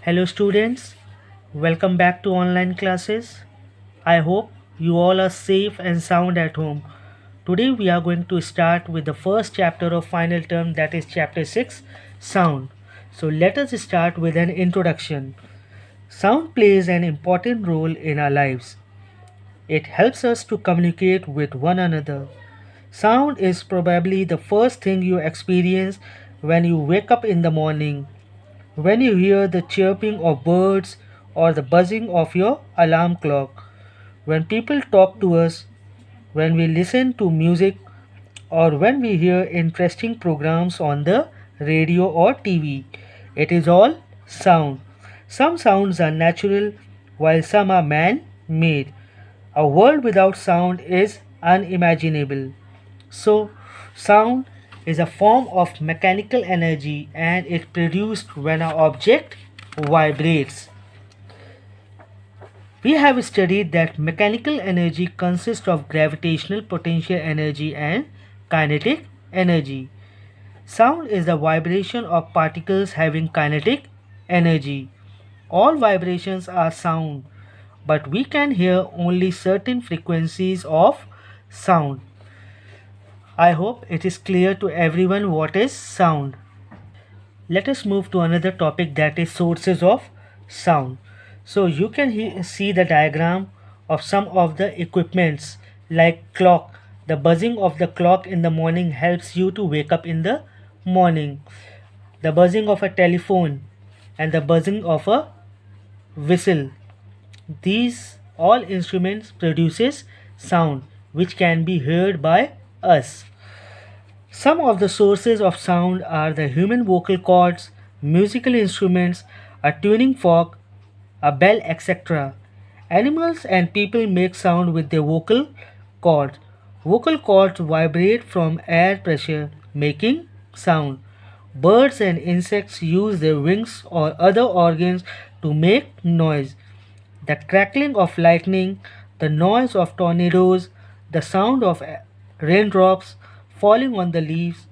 Hello students, welcome back to online classes. I hope you all are safe and sound at home. Today we are going to start with the first chapter of final term, that is chapter 6, sound. So let us start with an introduction. Sound plays an important role in our lives. It helps us to communicate with one another. Sound is probably the first thing you experience when you wake up in the morning. When you hear the chirping of birds or the buzzing of your alarm clock, when people talk to us, when we listen to music, or when we hear interesting programs on the radio or TV, it is all sound. Some sounds are natural while some are man made. A world without sound is unimaginable. So, sound is a form of mechanical energy and it produced when an object vibrates. We have studied that mechanical energy consists of gravitational potential energy and kinetic energy. Sound is the vibration of particles having kinetic energy. All vibrations are sound, but we can hear only certain frequencies of sound. I hope it is clear to everyone what is sound. Let us move to another topic, that is sources of sound. So you can see the diagram of some of the equipments like clock. The buzzing of the clock in the morning helps you to wake up in the morning. The buzzing of a telephone and the buzzing of a whistle. These all instruments produces sound which can be heard by us. Some of the sources of sound are the human vocal cords, musical instruments, a tuning fork, a bell, etc. Animals and people make sound with their vocal cords. Vocal cords vibrate from air pressure, making sound. Birds and insects use their wings or other organs to make noise. The crackling of lightning, the noise of tornadoes, the sound of raindrops falling on the leaves,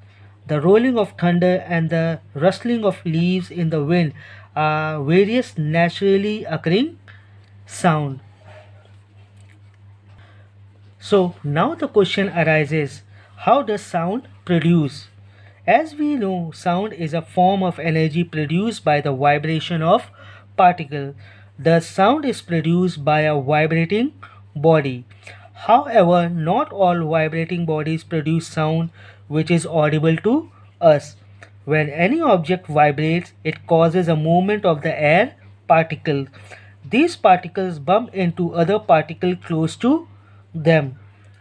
the rolling of thunder, and the rustling of leaves in the wind are various naturally occurring sound. So now the question arises, how does sound produce? As we know, sound is a form of energy produced by the vibration of particle. The sound is produced by a vibrating body. However, not all vibrating bodies produce sound which is audible to us. When any object vibrates, it causes a movement of the air particles. These particles bump into other particles close to them,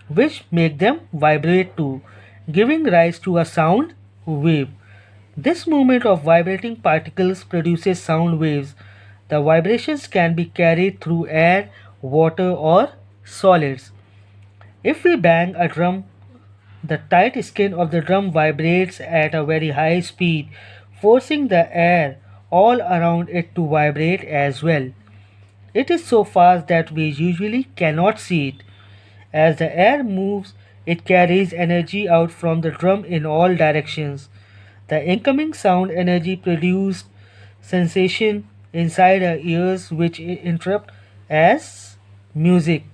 which make them vibrate too, giving rise to a sound wave. This movement of vibrating particles produces sound waves. The vibrations can be carried through air, water, or solids. If we bang a drum, the tight skin of the drum vibrates at a very high speed, forcing the air all around it to vibrate as well. It is so fast that we usually cannot see it. As the air moves, it carries energy out from the drum in all directions. The incoming sound energy produced sensation inside our ears which interrupt as music.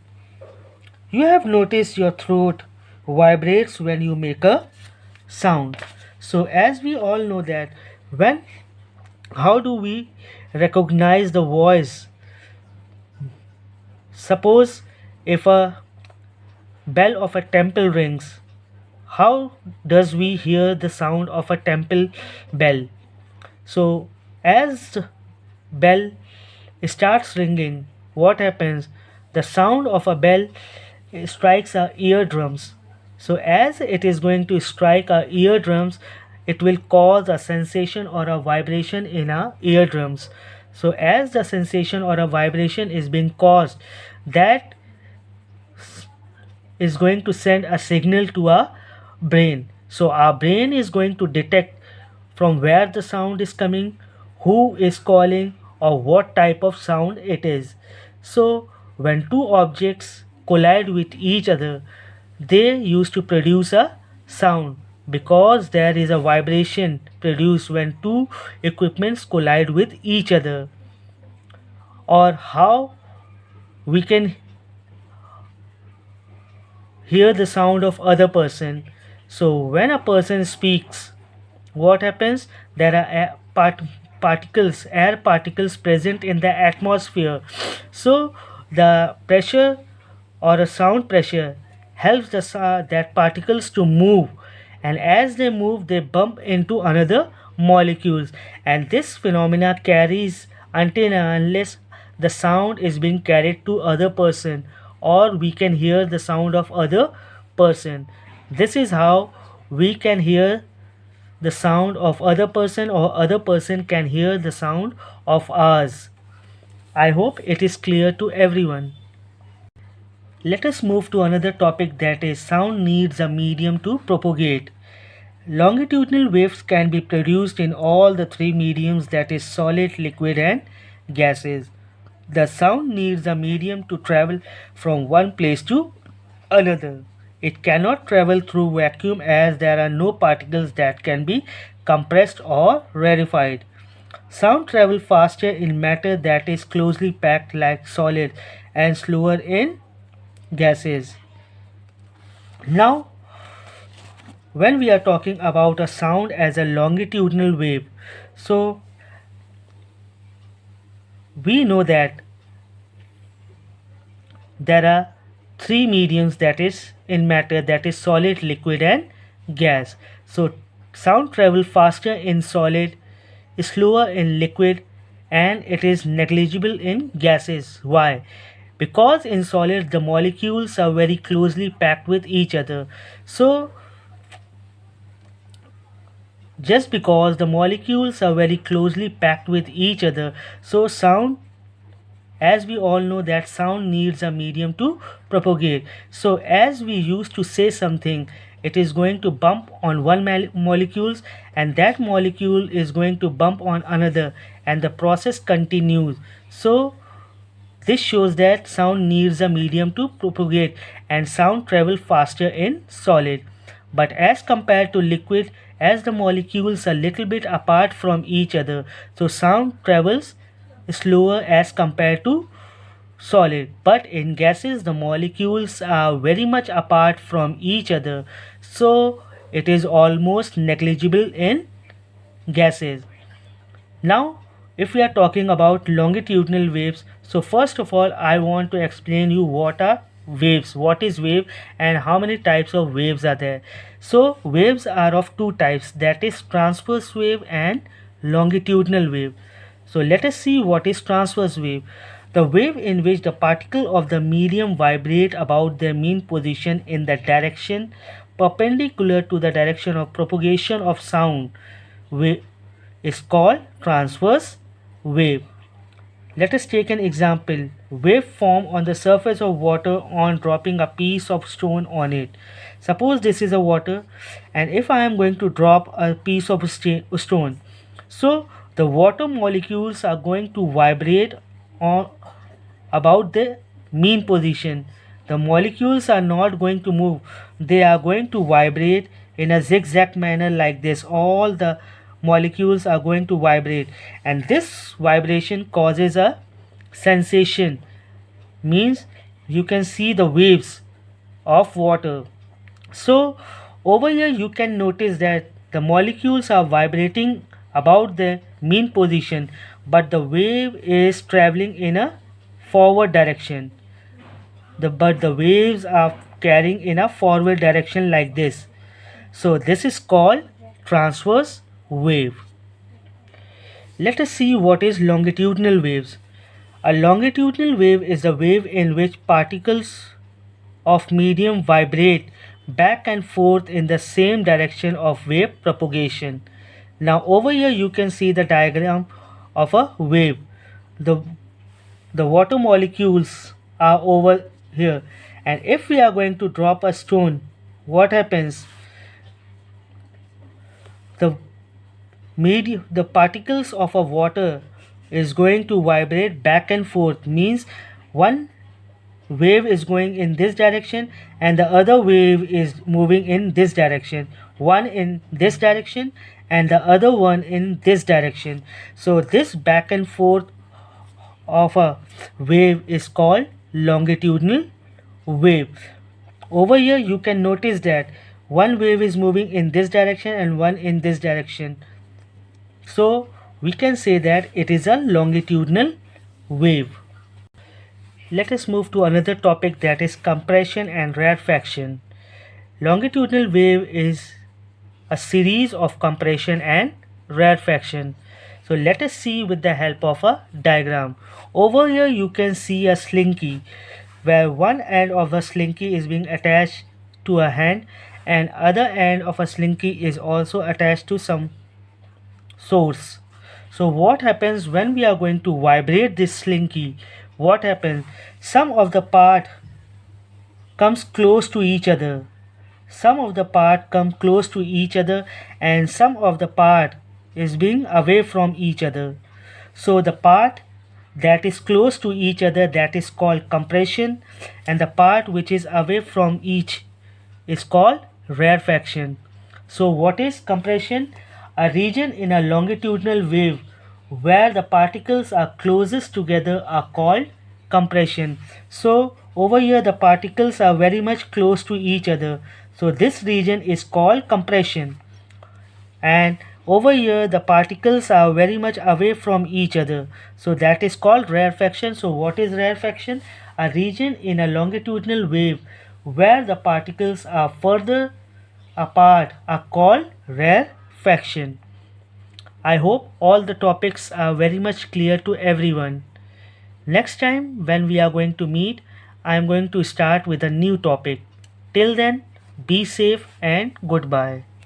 You have noticed your throat vibrates when you make a sound. So as we all know that when how do we recognize the voice? Suppose if a bell of a temple rings, how does we hear the sound of a temple bell? So as the bell starts ringing, what happens? The sound of a bell strikes our eardrums. So as it is going to strike our eardrums, it will cause a sensation or a vibration in our eardrums. So as the sensation or a vibration is being caused, that is going to send a signal to our brain. So our brain is going to detect from where the sound is coming, who is calling, or what type of sound it is. So when two objects collide with each other, they used to produce a sound because there is a vibration produced when two equipments collide with each other. or how we can hear the sound of other person. So when a person speaks, what happens? There are particles, air particles present in the atmosphere. So the pressure or a sound pressure helps that particles to move, and as they move they bump into another molecules, and this phenomena carries until and unless the sound is being carried to other person, or we can hear the sound of other person. This is how we can hear the sound of other person, or other person can hear the sound of ours. I hope it is clear to everyone. Let us move to another topic, that is sound needs a medium to propagate. Longitudinal waves can be produced in all the three mediums, that is solid, liquid and gases. The sound needs a medium to travel from one place to another. It cannot travel through vacuum as there are no particles that can be compressed or rarefied. Sound travels faster in matter that is closely packed like solid and slower in gases. Now, when we are talking about a sound as a longitudinal wave, so we know that there are three mediums that is in matter, that is solid, liquid and gas. So sound travel faster in solid, slower in liquid, and it is negligible in gases. Why? Because in solid the molecules are very closely packed with each other. So just because the molecules are very closely packed with each other, so sound, as we all know that sound needs a medium to propagate. So as we used to say something, it is going to bump on one molecules, and that molecule is going to bump on another, and the process continues. So this shows that sound needs a medium to propagate, and sound travel faster in solid. But as compared to liquid, as the molecules are little bit apart from each other, so sound travels slower as compared to solid. But in gases the molecules are very much apart from each other, so it is almost negligible in gases. Now if we are talking about longitudinal waves, so first of all I want to explain you what are waves, what is wave, and how many types of waves are there. So waves are of two types, that is transverse wave and longitudinal wave. So let us see what is transverse wave. The wave in which the particle of the medium vibrate about their mean position in the direction perpendicular to the direction of propagation of sound is called transverse wave. Let us take an example. Wave form on the surface of water on dropping a piece of stone on it. Suppose this is a water, and if I am going to drop a piece of stone, so the water molecules are going to vibrate on about the mean position. The molecules are not going to move, they are going to vibrate in a zigzag manner like this. All the molecules are going to vibrate, and this vibration causes a sensation, means you can see the waves of water. So over here you can notice that the molecules are vibrating about the mean position, but the wave is traveling in a forward direction. But the waves are carrying in a forward direction like this. So this is called transverse wave. Let us see what is longitudinal waves. A longitudinal wave is a wave in which particles of medium vibrate back and forth in the same direction of wave propagation. Now over here you can see the diagram of a wave. The water molecules are over here, and if we are going to drop a stone, what happens? The particles of a water is going to vibrate back and forth, means one wave is going in this direction and the other wave is moving in this direction, one in this direction and the other one in this direction. So this back and forth of a wave is called longitudinal wave. Over here you can notice that one wave is moving in this direction and one in this direction. So we can say that it is a longitudinal wave. Let us move to another topic, that is compression and rarefaction. Longitudinal wave is a series of compression and rarefaction. So let us see with the help of a diagram. Over here you can see a slinky, where one end of a slinky is being attached to a hand and other end of a slinky is also attached to some source. So what happens when we are going to vibrate this slinky? What happens? Some of the part comes close to each other. Some of the part come close to each other and some of the part is being away from each other. So the part that is close to each other, that is called compression, and the part which is away from each is called rarefaction. So what is compression? A region in a longitudinal wave where the particles are closest together are called compression. So over here the particles are very much close to each other. So this region is called compression. And over here the particles are very much away from each other. So that is called rarefaction. So what is rarefaction? A region in a longitudinal wave where the particles are further apart are called rarefaction. I hope all the topics are very much clear to everyone. Next time when we are going to meet, I am going to start with a new topic. Till then, be safe and goodbye.